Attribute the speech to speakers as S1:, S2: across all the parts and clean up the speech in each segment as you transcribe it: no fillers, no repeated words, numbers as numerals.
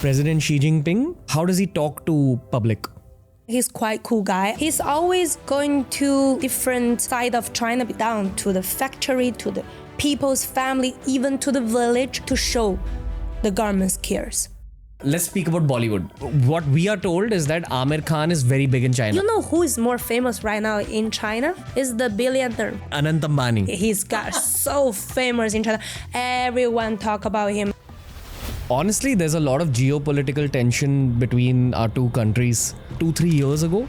S1: President Xi Jinping, how does he talk to public?
S2: He's quite cool guy. He's always going to different side of China, down to the factory, to the people's family, even to the village to show the government cares.
S1: Let's speak about Bollywood. What we are told is that Amir Khan is very big in China.
S2: You know who is more famous right now in China? Is the billionaire.
S1: Anant Ambani.
S2: He's got so famous in China. Everyone talk about him.
S1: Honestly, there's a lot of geopolitical tension between our two countries. 2-3 years ago,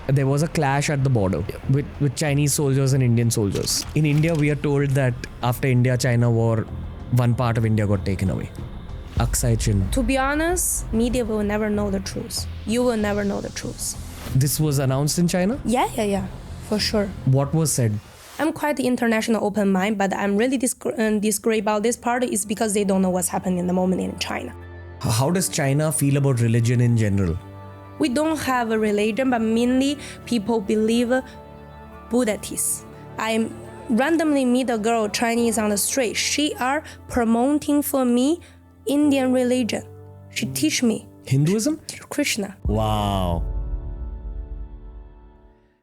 S1: there was a clash at the border with Chinese soldiers and Indian soldiers. In India, we are told that after India-China war, one part of India got taken away. Aksai Chin.
S2: To be honest, media will never know the truth. You will never know the truth.
S1: This was announced in China?
S2: Yeah, for sure.
S1: What was said?
S2: I'm quite international open mind, but I'm really disagree about this part is because they don't know what's happening in the moment in China.
S1: How does China feel about religion in general?
S2: We don't have a religion, but mainly people believe Buddhists. I randomly meet a girl Chinese on the street. She are promoting for me Indian religion. She teach me
S1: Hinduism?
S2: Krishna.
S1: Wow.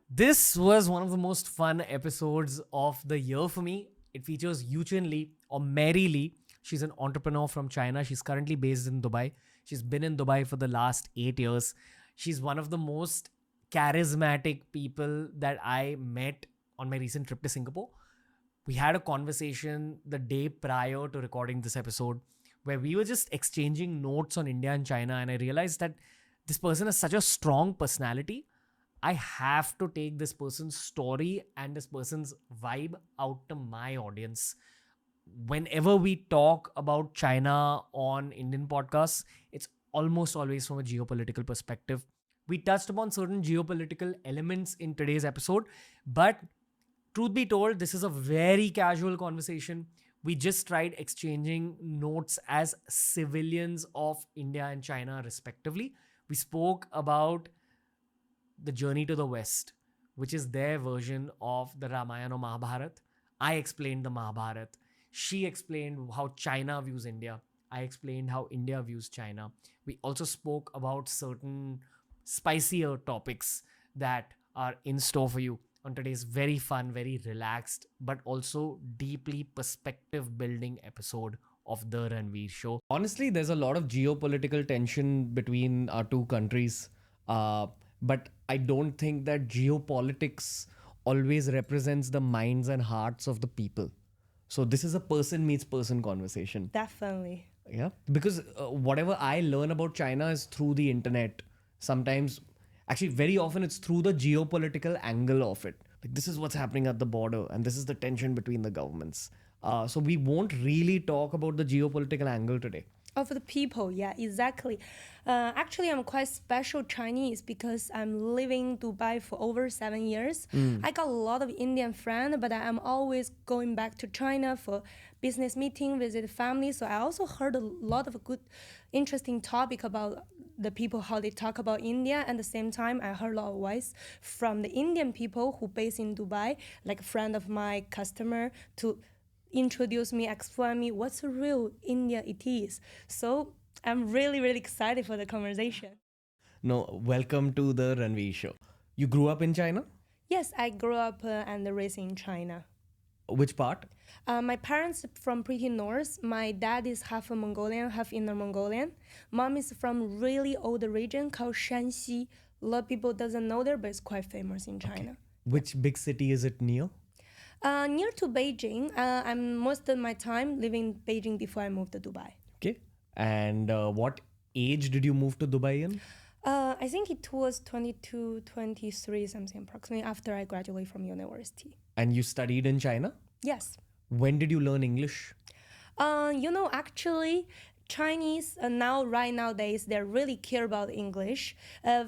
S1: This was one of the most fun episodes of the year for me. It features Yuchen Li or Mary Li. She's an entrepreneur from China. She's currently based in Dubai. She's been in Dubai for the last 8 years. She's one of the most charismatic people that I met on my recent trip to Singapore. We had a conversation the day prior to recording this episode where we were just exchanging notes on India and China, and I realized that this person has such a strong personality. I have to take this person's story and this person's vibe out to my audience. Whenever we talk about China on Indian podcasts, it's almost always from a geopolitical perspective. We touched upon certain geopolitical elements in today's episode, but truth be told, this is a very casual conversation. We just tried exchanging notes as civilians of India and China respectively. We spoke about the journey to the West, which is their version of the Ramayana or Mahabharata. I explained the Mahabharata. She explained how China views India. I explained how India views China. We also spoke about certain spicier topics that are in store for you on today's very fun, very relaxed, but also deeply perspective-building episode of The Ranveer Show. Honestly, there's a lot of geopolitical tension between our two countries. But I don't think that geopolitics always represents the minds and hearts of the people. So this is a person meets person conversation.
S2: Definitely.
S1: Yeah, because whatever I learn about China is through the internet. Sometimes, actually very often it's through the geopolitical angle of it. Like this is what's happening at the border and this is the tension between the governments. So we won't really talk about the geopolitical angle today.
S2: Of the people, yeah, exactly. Actually, I'm quite special Chinese because I'm living in Dubai for over 7 years. I got a lot of Indian friends, but I'm always going back to China for business meeting, visit family. So I also heard a lot of good, interesting topic about the people, how they talk about India. At the same time, I heard a lot of voice from the Indian people who based in Dubai, like a friend of my customer, to introduce me, explain me what's the real India it is. So I'm really, really excited for the conversation.
S1: No, welcome to the Ranveer Show. You grew up in China?
S2: Yes, I grew up and raised in China.
S1: Which part?
S2: My parents are from pretty north. My dad is half Mongolian, half Inner Mongolian. Mom is from really old region called Shanxi. A lot of people doesn't know there, but it's quite famous in China.
S1: Okay. Which big city is it near?
S2: Near to Beijing. I'm most of my time living in Beijing before I moved to Dubai.
S1: Okay. And what age did you move to Dubai in?
S2: I think it was 22, 23, something approximately after I graduated from university.
S1: And you studied in China?
S2: Yes.
S1: When did you learn English?
S2: Actually, Chinese right nowadays, they really care about English.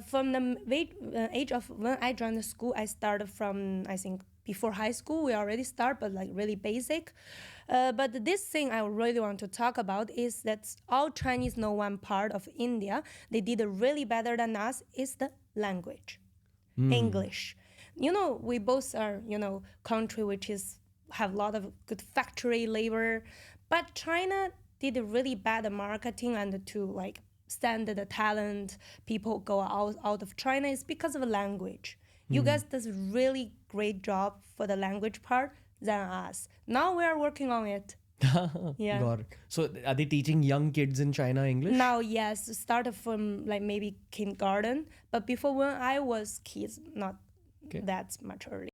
S2: From the age of when I joined the school, I started from, I think, before high school, we already start, but like really basic. But this thing I really want to talk about is that all Chinese know one part of India. They did really better than us is the language, English. We both are, country which have a lot of good factory labor, but China did a really bad marketing and to send the talent people go out of China is because of the language. You guys does a really great job for the language part than us. Now we are working on it. Yeah.
S1: Got it. So are they teaching young kids in China English?
S2: Now, yes, started from like maybe kindergarten, but before when I was kids, not that much early.